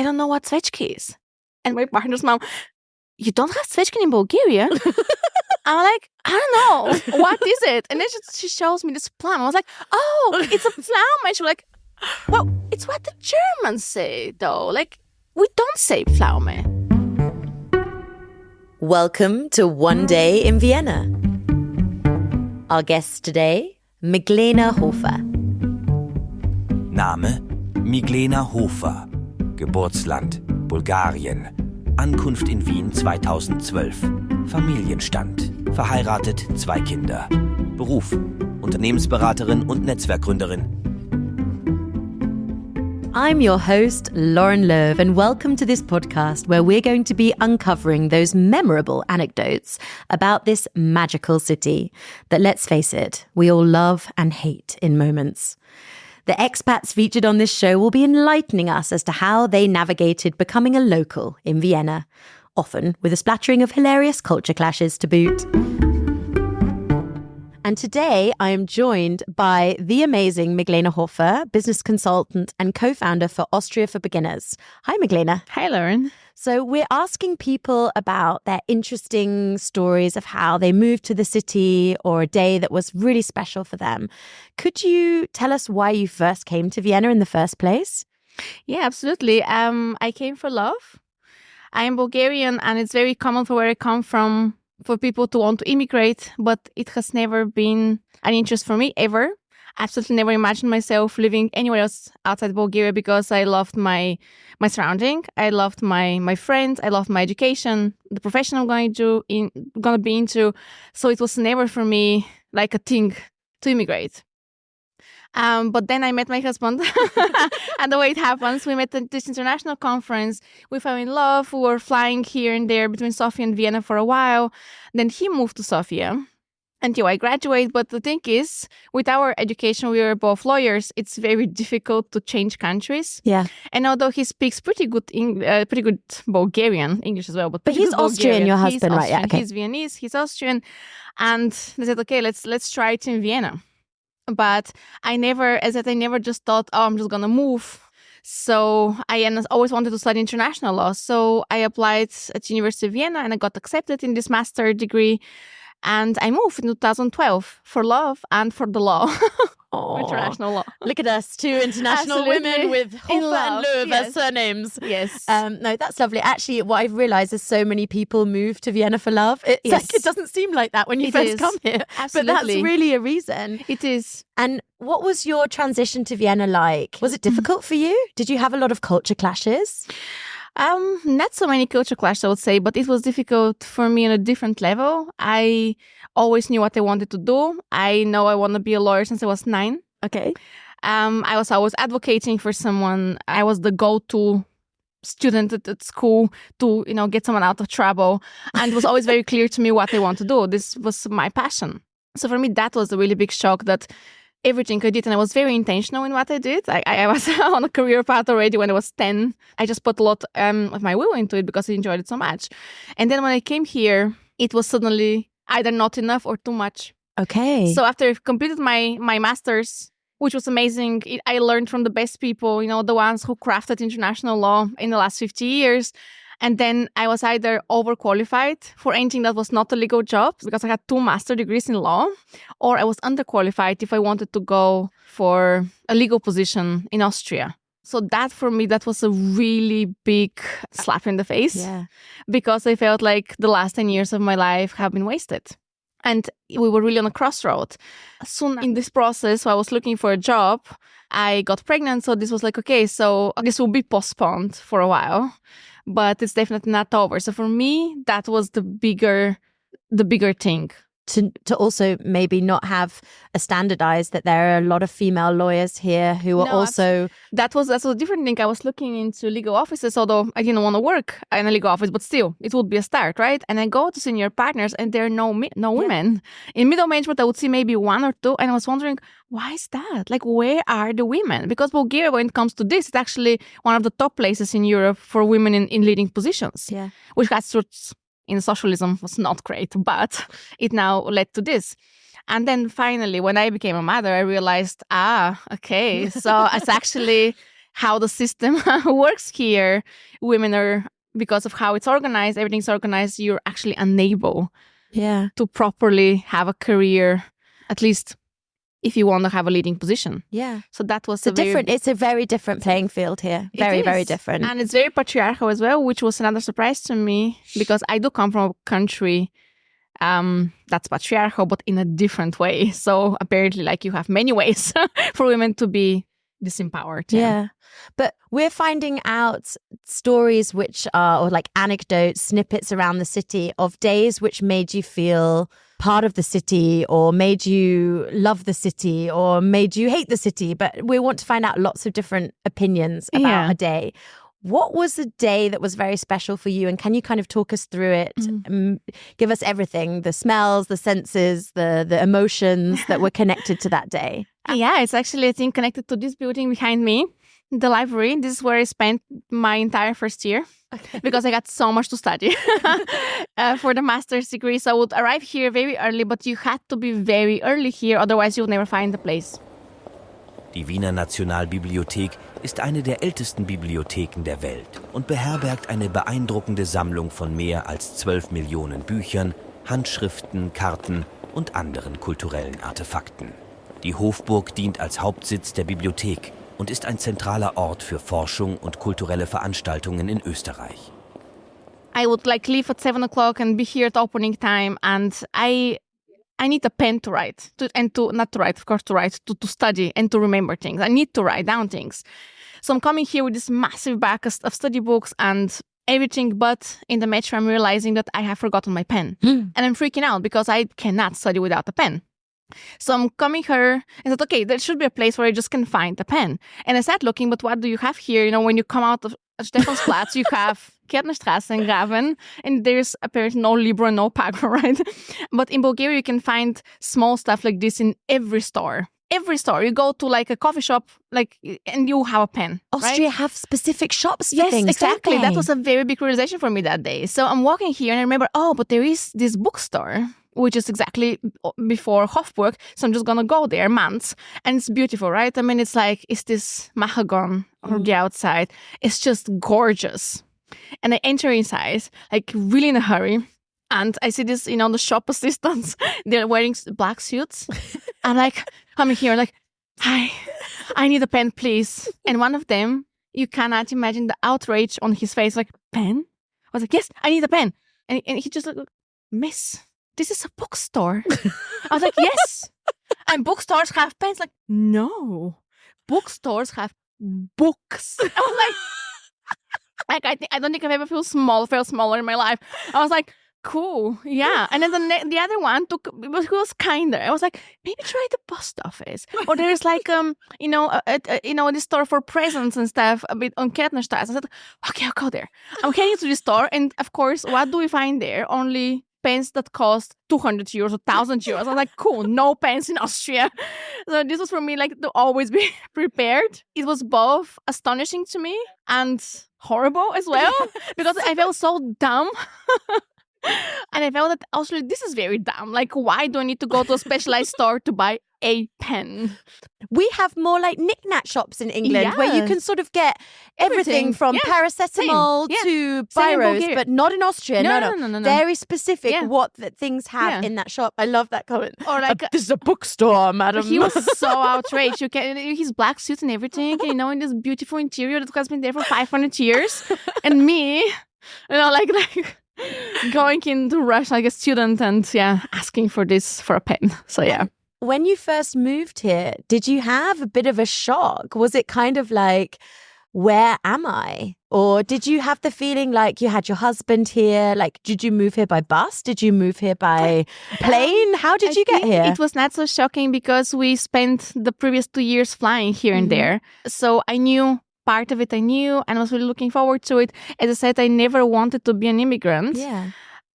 don't know what Zwetschken is. And my partner's mom, you don't have Zwetschken in Bulgaria? I'm like, I don't know. What is it? And then she shows me this plum. I was like, oh, it's a plum. And she was like, well, it's what the Germans say, though. Like, we don't say Pflaume. Welcome to One Day in Vienna. Our guest today, Miglena Hofer. Name: Miglena Hofer. Geburtsland: Bulgarien. Ankunft in Wien 2012. Familienstand: verheiratet, 2 Kinder. Beruf: Unternehmensberaterin und Netzwerkgründerin. I'm your host, Lauren Loeb, and welcome to this podcast where we're going to be uncovering those memorable anecdotes about this magical city that, let's face it, we all love and hate in moments. The expats featured on this show will be enlightening us as to how they navigated becoming a local in Vienna, often with a splattering of hilarious culture clashes to boot. And today I am joined by the amazing Miglena Hofer, business consultant and co-founder for Austria for Beginners. Hi, Miglena. Hi, Lauren. So we're asking people about their interesting stories of how they moved to the city or a day that was really special for them. Could you tell us why you first came to Vienna in the first place? Yeah, absolutely. I came for love. I'm Bulgarian, and it's very common for where I come from for people to want to immigrate, but it has never been an interest for me, ever. Absolutely never imagined myself living anywhere else outside Bulgaria because I loved my surrounding. I loved my friends. I loved my education, the profession I'm going to be into. So it was never for me like a thing to immigrate. But then I met my husband, and the way it happens, we met at this international conference. We fell in love. We were flying here and there between Sofia and Vienna for a while. Then he moved to Sofia until I graduate. But the thing is, with our education, we were both lawyers. It's very difficult to change countries. Yeah. And although he speaks pretty good Bulgarian, English as well, but he's Bulgarian. Austrian, your husband, right? Yeah. Okay. He's Viennese. He's Austrian, and they said, okay, let's try it in Vienna. But I never just thought, oh, I'm just going to move. So I always wanted to study international law. So I applied at University of Vienna and I got accepted in this master degree. And I moved in 2012 for love and for the law. International law. Look at us, 2 international women with Hofer and Loeb as surnames. Yes. No, that's lovely. Actually, what I've realised is so many people move to Vienna for love. It's like, it doesn't seem like that when you first come here. Absolutely. But that's really a reason. It is. And what was your transition to Vienna like? Was it difficult for you? Did you have a lot of culture clashes? Not so many culture clashes, I would say, but it was difficult for me on a different level. I always knew what I wanted to do. I know I want to be a lawyer since I was 9. Okay. I was always advocating for someone. I was the go-to student at school to, get someone out of trouble. And it was always very clear to me what I want to do. This was my passion. So for me, that was a really big shock that everything I did, and I was very intentional in what I did. I was on a career path already when I was 10. I just put a lot of my will into it because I enjoyed it so much. And then when I came here, it was suddenly either not enough or too much. Okay. So after I completed my master's, which was amazing, I learned from the best people, the ones who crafted international law in the last 50 years. And then I was either overqualified for anything that was not a legal job because I had 2 master degrees in law, or I was underqualified if I wanted to go for a legal position in Austria. So that for me, that was a really big slap in the face because I felt like the last 10 years of my life have been wasted. And we were really on a crossroad. Soon in this process, while I was looking for a job, I got pregnant. So this was like, okay, so I guess we'll be postponed for a while. But it's definitely not over. So for me, that was the bigger thing. To also maybe not have a standardized that there are a lot of female lawyers here who are also... That's a different thing. I was looking into legal offices, although I didn't want to work in a legal office, but still, it would be a start, right? And I go to senior partners and there are no women. In middle management, I would see maybe 1 or 2. And I was wondering, why is that? Like, where are the women? Because Bulgaria, when it comes to this, it's actually one of the top places in Europe for women in leading positions, which has in socialism was not great, but it now led to this. And then finally, when I became a mother, I realized, okay, so it's actually how the system works here. Women are, because of how it's organized, everything's organized, you're actually unable to properly have a career, at least if you want to have a leading position. Yeah. So that was it's a very different playing field here. Very, very different. And it's very patriarchal as well, which was another surprise to me, because I do come from a country that's patriarchal, but in a different way. So apparently, like, you have many ways for women to be disempowered. Yeah. But we're finding out stories which are, or like anecdotes, snippets around the city of days which made you feel part of the city, or made you love the city, or made you hate the city. But we want to find out lots of different opinions about a day. What was a day that was very special for you? And can you kind of talk us through it? Give us everything, the smells, the senses, the emotions that were connected to that day. Yeah, it's actually, I think, connected to this building behind me, the library. This is where I spent my entire first year because I got so much to study for the master's degree. So I would arrive here very early, but you had to be very early here, otherwise you would never find the place. Die Wiener Nationalbibliothek ist eine der ältesten Bibliotheken der Welt und beherbergt eine beeindruckende Sammlung von mehr als 12 Millionen Büchern, Handschriften, Karten und anderen kulturellen Artefakten. Die Hofburg dient als Hauptsitz der Bibliothek und ist ein zentraler Ort für Forschung und kulturelle Veranstaltungen in Österreich. I would leave at 7 o'clock and be here at opening time, and I need a pen to write, to study and to remember things. I need to write down things. So I'm coming here with this massive bag of study books and everything, but in the metro I'm realizing that I have forgotten my pen. And I'm freaking out because I cannot study without a pen. So I'm coming here and said, okay, there should be a place where I just can find a pen. And I started looking, but what do you have here? You know, when you come out of Stephansplatz, you have Kärntnerstraße and Graven, and there's apparently no Libro and no Pago, right? But in Bulgaria, you can find small stuff like this in every store. Every store. You go to like a coffee shop, and you have a pen. Austria right? have specific shops for yes, things, exactly. Don't they? That was a very big realization for me that day. So I'm walking here and I remember, but there is this bookstore, which is exactly before Hofburg. So I'm just going to go there months. And it's beautiful, right? I mean, it's this mahogany on the outside. It's just gorgeous. And I enter inside, really in a hurry. And I see this, the shop assistants, they're wearing black suits. And coming here, hi, I need a pen, please. And one of them, you cannot imagine the outrage on his face, pen? I was like, yes, I need a pen. And he just miss. This is a bookstore. I was like, yes. And bookstores have pens. No. Bookstores have books. I was I don't think I've ever felt smaller in my life. I was like, cool. Yeah. And then the other one he was kinder. I was like, maybe try the post office. Or there's this store for presents and stuff a bit on Kärntnerstraße. I said, okay, I'll go there. I'm heading to the store. And of course, what do we find there? Only pens that cost 200 euros or 1,000 euros. I was like, cool, no pens in Austria. So this was for me to always be prepared. It was both astonishing to me and horrible as well because I felt so dumb. And I felt that Austria, this is very dumb. Why do I need to go to a specialized store to buy a pen? We have more knick-knack shops in England where you can sort of get everything from paracetamol to biros, but not in Austria. No. Very specific what things have in that shop. I love that comment. Or this is a bookstore, madam. He was so outraged. His black suits and everything, in this beautiful interior that has been there for 500 years. And me, going into rush like a student and asking for a pen. So When you first moved here, did you have a bit of a shock? Was it kind of where am I? Or did you have the feeling you had your husband here? Did you move here by bus? Did you move here by plane? How did you get here? It was not so shocking because we spent the previous 2 years flying here and there. So I knew part of it and I was really looking forward to it. As I said, I never wanted to be an immigrant. Yeah.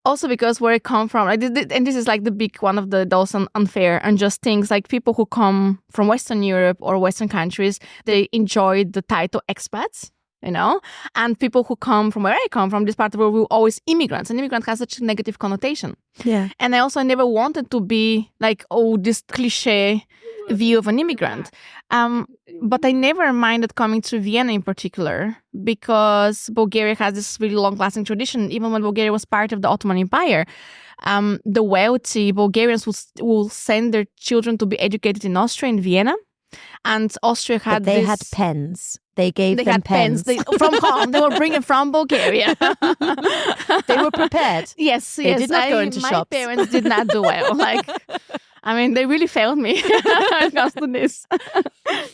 Also because where I come from, and this is the big one of those unfair and just things, people who come from Western Europe or Western countries, they enjoy the title expats. And people who come from where I come from, this part of the world, were always immigrants. And immigrant has such a negative connotation. Yeah. And I never wanted to be like, this cliche view of an immigrant. But I never minded coming to Vienna in particular because Bulgaria has this really long-lasting tradition. Even when Bulgaria was part of the Ottoman Empire, the wealthy Bulgarians will send their children to be educated in Austria, in Vienna. And Austria had They had pens. They had pens. From home. They were bringing from Bulgaria. They were prepared. Yes. They did not go into shops. My parents did not do well. They really failed me when it comes to this.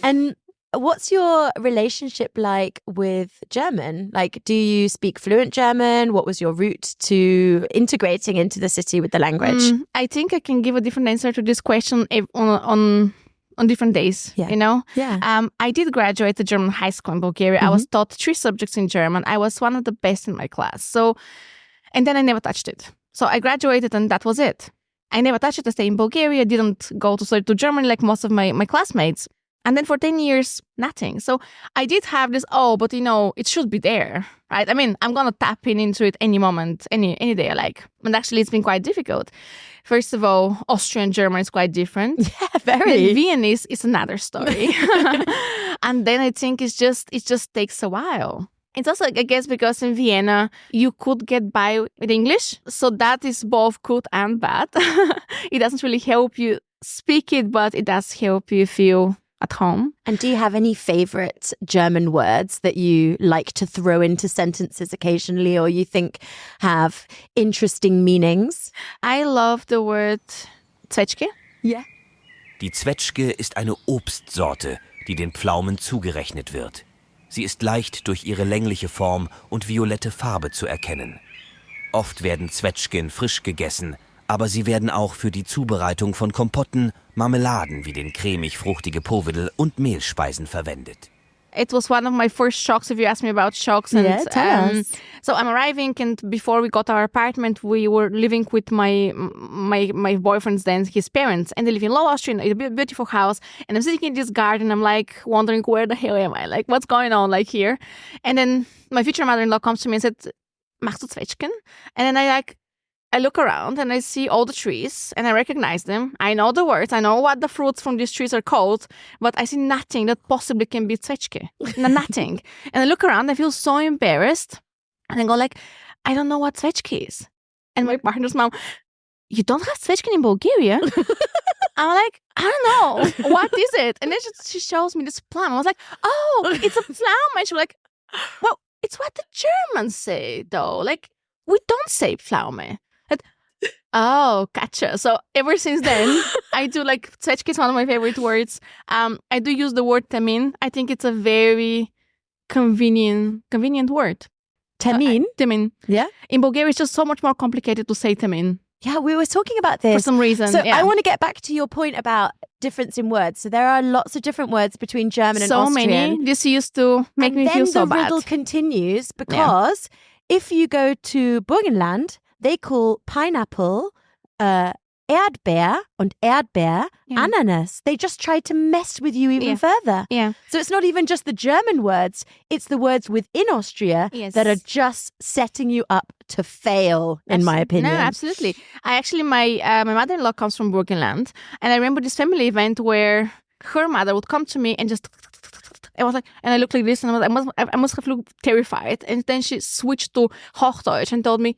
And what's your relationship like with German? Do you speak fluent German? What was your route to integrating into the city with the language? I think I can give a different answer to this question on different days, Yeah. I did graduate the German high school in Bulgaria. I was taught 3 subjects in German. I was one of the best in my class. And then I never touched it. So I graduated and that was it. I never touched it. I stayed in Bulgaria. Didn't go to study to Germany like most of my classmates. And then for 10 years, nothing. So I did have this, but it should be there, right? I'm going to tap into it any moment, any day I like. And actually, it's been quite difficult. First of all, Austrian German is quite different. Yeah, very. Then Viennese is another story. And then I think it just takes a while. It's also, I guess, because in Vienna, you could get by with English. So that is both good and bad. It doesn't really help you speak it, but it does help you feel at home. And do you have any favorite German words that you like to throw into sentences occasionally or you think have interesting meanings? I love the word Zwetschke. Yeah. Die Zwetschge ist eine Obstsorte, die den Pflaumen zugerechnet wird. Sie ist leicht durch ihre längliche Form und violette Farbe zu erkennen. Oft werden Zwetschgen frisch gegessen, aber sie werden auch für die Zubereitung von Kompotten, Marmeladen wie den cremig-fruchtige Povidel und Mehlspeisen verwendet. It was one of my first shocks, if you ask me about shocks. And, yeah, tell us. So I'm arriving, and before we got our apartment, we were living with my boyfriend's then, his parents, and they live in Low Austria, in a beautiful house. And I'm sitting in this garden, I'm wondering, where the hell am I? What's going on here? And then my future mother-in-law comes to me and said, machst du Zwetschgen? And then I look around and I see all the trees and I recognize them. I know the words. I know what the fruits from these trees are called, but I see nothing that possibly can be Zwetschge. Nothing. And I look around, I feel so embarrassed. And I go I don't know what Zwetschge is. And my partner's mom, you don't have Zwetschgen in Bulgaria? I'm I don't know. What is it? And then she shows me this plum. I was oh, it's a plum. And she was well, it's what the Germans say though. We don't say Pflaume. Oh, gotcha. So ever since then, I do Zwetschge is one of my favorite words. I do use the word Termin. I think it's a very convenient word. Termin? Termin. Yeah. In Bulgaria, it's just so much more complicated to say Termin. Yeah, we were talking about this. For some reason. So yeah. I want to get back to your point about difference in words. So there are lots of different words between German and Austrian. So many. This used to make me feel so bad. And then the riddle continues because if you go to Burgenland, they call pineapple Erdbeer und Erdbeer Ananas. They just try to mess with you even further. Yeah. So it's not even just the German words, it's the words within Austria that are just setting you up to fail, in my opinion. No, absolutely. My mother-in-law comes from Burgenland, and I remember this family event where her mother would come to me and just... I was and I looked like this, and I must have looked terrified. And then she switched to Hochdeutsch and told me,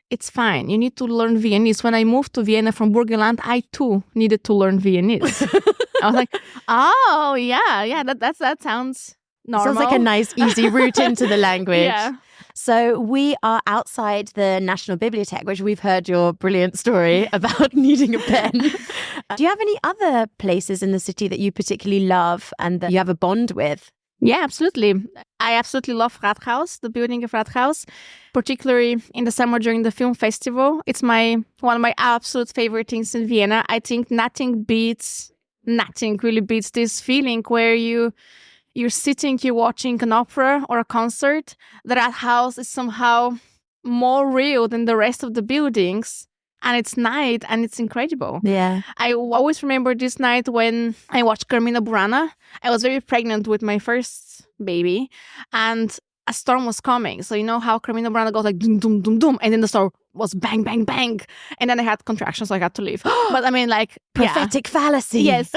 it's fine. You need to learn Viennese. When I moved to Vienna from Burgenland, I too needed to learn Viennese. I was oh, yeah, that sounds normal. Sounds like a nice, easy route into the language. Yeah. So we are outside the National Bibliothek, which we've heard your brilliant story about needing a pen. Do you have any other places in the city that you particularly love and that you have a bond with? Yeah, absolutely. I absolutely love Rathaus, the building of Rathaus, particularly in the summer during the film festival. It's one of my absolute favorite things in Vienna. I think nothing really beats this feeling where you're sitting, you're watching an opera or a concert. The Rathaus is somehow more real than the rest of the buildings. And it's night, and it's incredible. Yeah. I always remember this night when I watched Carmina Burana. I was very pregnant with my first baby. And a storm was coming. So you know how Carmina Burana goes like doom, doom, doom, doom. And then the storm was bang, bang, bang. And then I had contractions, so I had to leave. But I mean, like... Prophetic fallacy. Yes.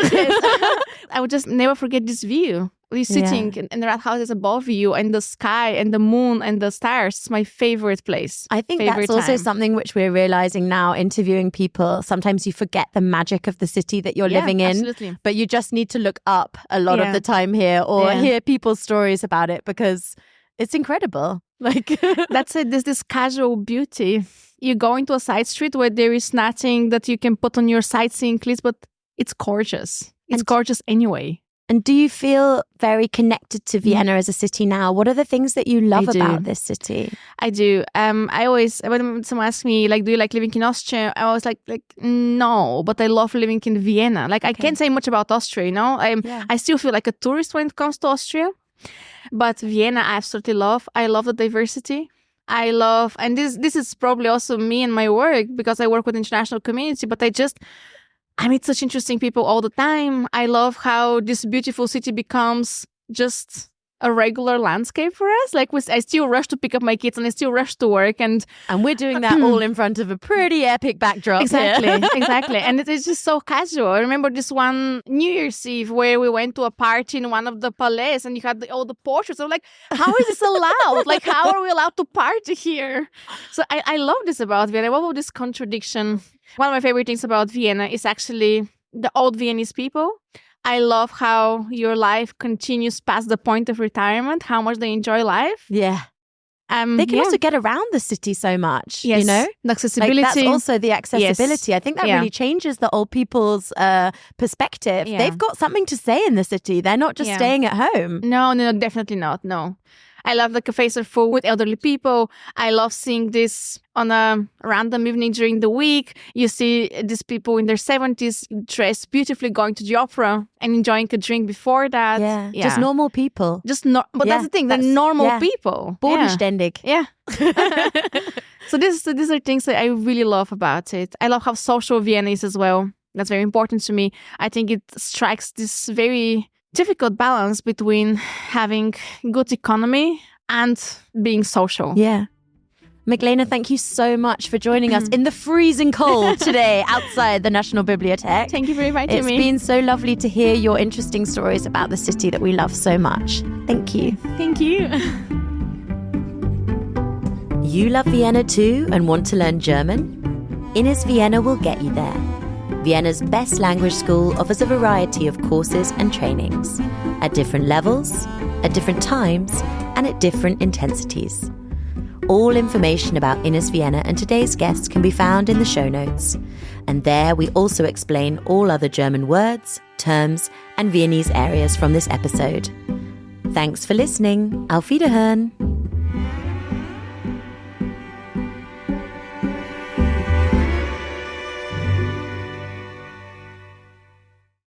I would just never forget this view. You're sitting in the rat houses above you, and the sky and the moon and the stars. It's my favorite place. I think that's also something which we're realizing now, interviewing people. Sometimes you forget the magic of the city that you're living in. Absolutely. But you just need to look up a lot of the time here or hear people's stories about it, because it's incredible. Like that's it. There's this casual beauty. You go into a side street where there is nothing that you can put on your sightseeing list, but it's gorgeous. It's gorgeous anyway. And do you feel very connected to Vienna as a city now? What are the things that you love about this city? I do. I always, when someone asks me, like, do you like living in Austria? I was like, no, but I love living in Vienna. Like, I can't say much about Austria, you know? I still feel like a tourist when it comes to Austria. But Vienna, I absolutely love. I love the diversity. I love, and this is probably also me and my work, because I work with international community, but I meet such interesting people all the time. I love how this beautiful city becomes just a regular landscape for us. Like I still rush to pick up my kids, and I still rush to work, and we're doing that all in front of a pretty epic backdrop. Exactly. And it's just so casual. I remember this one New Year's Eve where we went to a party in one of the palaces, and you had all the portraits. I'm like, how is this allowed? Like, how are we allowed to party here? So I love this about Vienna. What about this contradiction? One of my favorite things about Vienna is actually the old Viennese people. I love how your life continues past the point of retirement, how much they enjoy life. Yeah. They can also get around the city so much, yes. You know? The accessibility. Like, that's also the accessibility. Yes. I think that really changes the old people's perspective. Yeah. They've got something to say in the city. They're not just staying at home. No, definitely not. No. I love the cafes are full with elderly people. I love seeing this on a random evening during the week. You see these people in their 70s dressed beautifully, going to the opera and enjoying a drink before that. Yeah. Just normal people. But that's the thing, they're normal people. Bodenständig. Yeah. So these are things that I really love about it. I love how social Vienna is as well. That's very important to me. I think it strikes this very difficult balance between having good economy and being social. Yeah. Miglena, thank you so much for joining us in the freezing cold today outside the National Bibliothek. Thank you for inviting me. It's been so lovely to hear your interesting stories about the city that we love so much. Thank you. Thank you. You love Vienna too and want to learn German? Innis Vienna will get you there. Vienna's best language school offers a variety of courses and trainings at different levels, at different times, and at different intensities. All information about Innis Vienna and today's guests can be found in the show notes. And there we also explain all other German words, terms, and Viennese areas from this episode. Thanks for listening. Auf Wiederhören.